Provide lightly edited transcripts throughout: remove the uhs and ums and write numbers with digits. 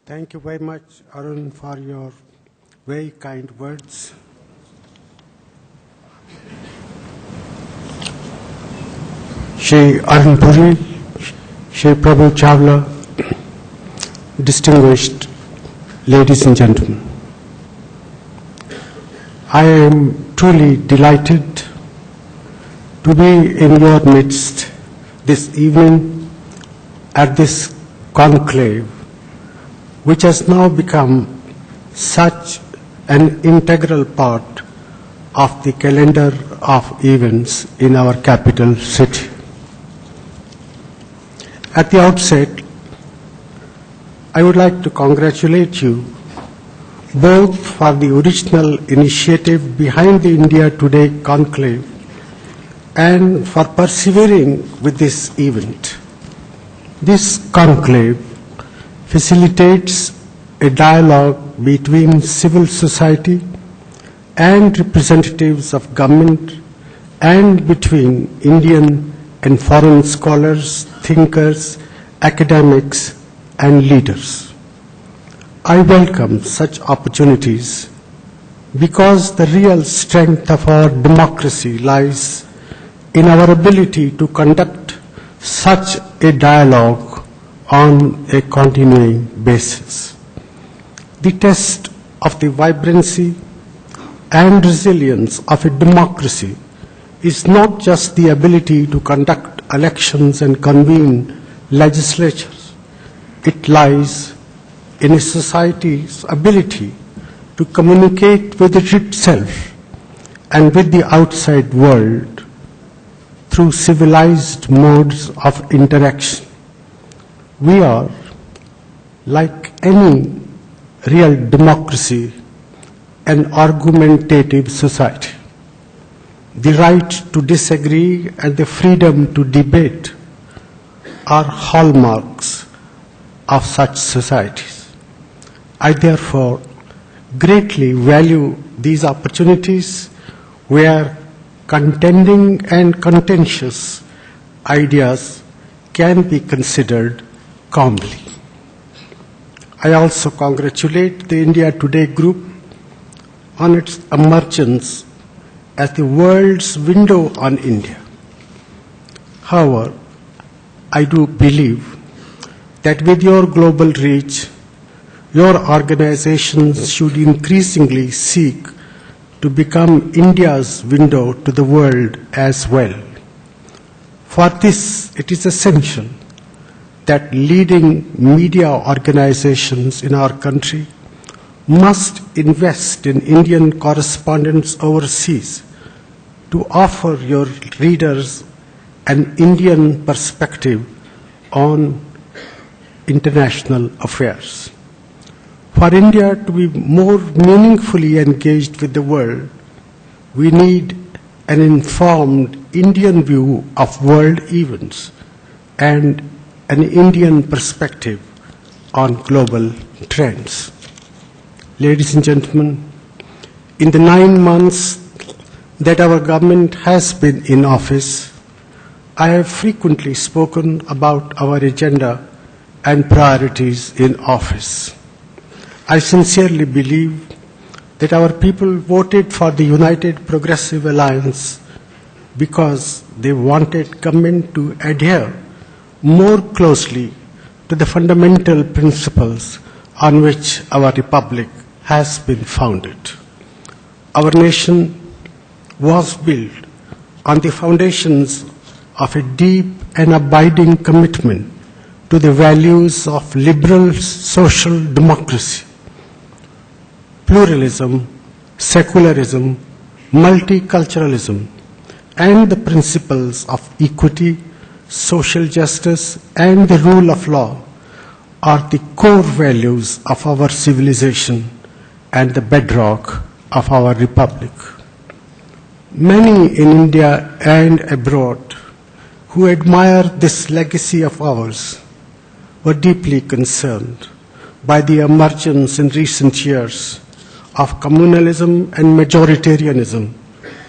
Thank you very much, Arun, for your very kind words. Shri Arun Puri, Shri Prabhu Chawla, distinguished ladies and gentlemen, I am truly delighted to be in your midst this evening at this conclave, which has now become such an integral part of the calendar of events in our capital city. At the outset, I would like to congratulate you both for the original initiative behind the India Today conclave and for persevering with this event. This conclave facilitates a dialogue between civil society and representatives of government and between Indian and foreign scholars, thinkers, academics, and leaders. I welcome such opportunities because the real strength of our democracy lies in our ability to conduct such a dialogue on a continuing basis. The test of the vibrancy and resilience of a democracy is not just the ability to conduct elections and convene legislatures. It lies in a society's ability to communicate with itself and with the outside world through civilized modes of interaction. We are, like any real democracy, an argumentative society. The right to disagree and the freedom to debate are hallmarks of such societies. I therefore greatly value these opportunities where contending and contentious ideas can be considered calmly. I also congratulate the India Today group on its emergence as the world's window on India. However, I do believe that with your global reach, your organizations should increasingly seek to become India's window to the world as well. For this, it is essential that leading media organizations in our country must invest in Indian correspondents overseas to offer your readers an Indian perspective on international affairs. For India to be more meaningfully engaged with the world, we need an informed Indian view of world events and an Indian perspective on global trends. Ladies and gentlemen, in the 9 months that our government has been in office, I have frequently spoken about our agenda and priorities in office. I sincerely believe that our people voted for the United Progressive Alliance because they wanted government to adhere more closely to the fundamental principles on which our republic has been founded. Our nation was built on the foundations of a deep and abiding commitment to the values of liberal social democracy, pluralism, secularism, multiculturalism, and the principles of equity, social justice, and the rule of law are the core values of our civilization and the bedrock of our republic. Many in India and abroad who admire this legacy of ours were deeply concerned by the emergence in recent years of communalism and majoritarianism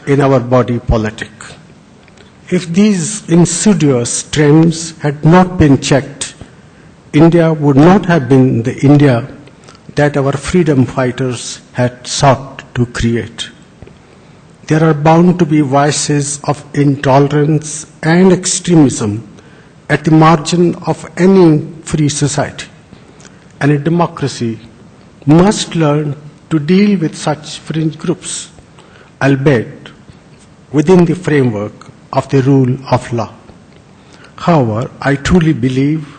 in our body politic. If these insidious trends had not been checked, India would not have been the India that our freedom fighters had sought to create. There are bound to be voices of intolerance and extremism at the margin of any free society, and a democracy must learn to deal with such fringe groups, albeit within the framework of the rule of law. However, I truly believe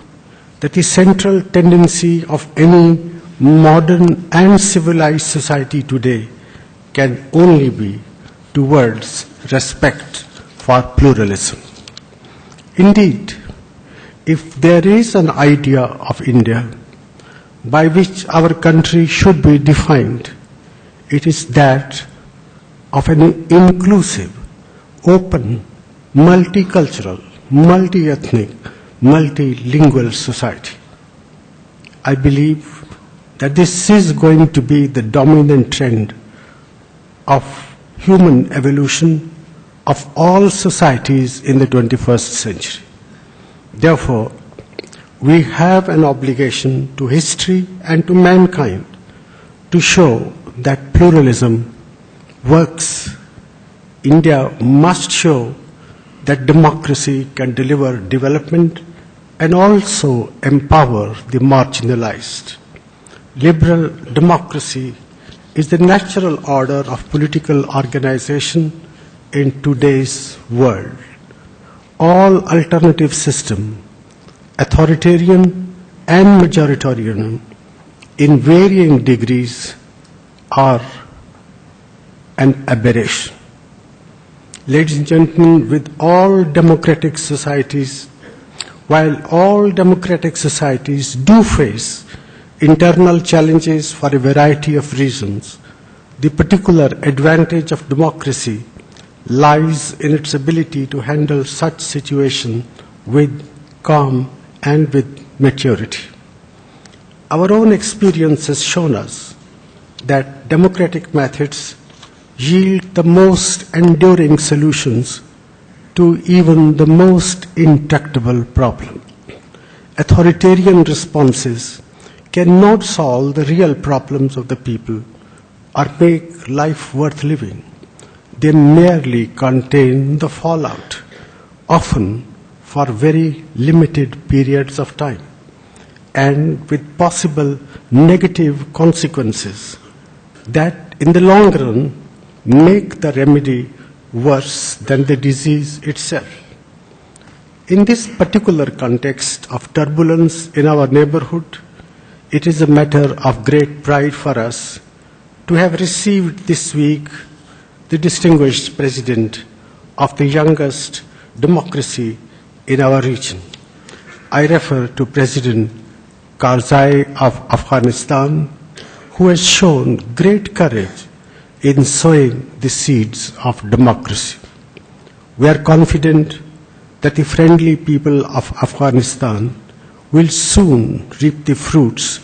that the central tendency of any modern and civilized society today can only be towards respect for pluralism. Indeed, if there is an idea of India by which our country should be defined, it is that of an inclusive, open, multicultural, multi-ethnic, multilingual society. I believe that this is going to be the dominant trend of human evolution of all societies in the 21st century. Therefore, we have an obligation to history and to mankind to show that pluralism works. India must show that democracy can deliver development and also empower the marginalized. Liberal democracy is the natural order of political organization in today's world. All alternative systems, authoritarian and majoritarian, in varying degrees, are an aberration. Ladies and gentlemen, with all democratic societies, while all democratic societies do face internal challenges for a variety of reasons, the particular advantage of democracy lies in its ability to handle such situations with calm and with maturity. Our own experience has shown us that democratic methods yield the most enduring solutions to even the most intractable problem. Authoritarian responses cannot solve the real problems of the people or make life worth living. They merely contain the fallout, often for very limited periods of time, and with possible negative consequences that in the long run make the remedy worse than the disease itself. In this particular context of turbulence in our neighborhood, it is a matter of great pride for us to have received this week the distinguished president of the youngest democracy in our region. I refer to President Karzai of Afghanistan, who has shown great courage in sowing the seeds of democracy. We are confident that the friendly people of Afghanistan will soon reap the fruits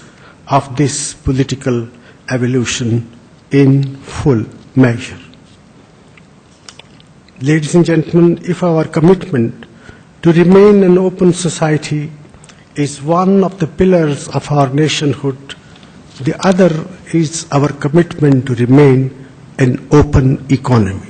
of this political evolution in full measure. Ladies and gentlemen, if our commitment to remain an open society is one of the pillars of our nationhood, the other is our commitment to remain an open economy.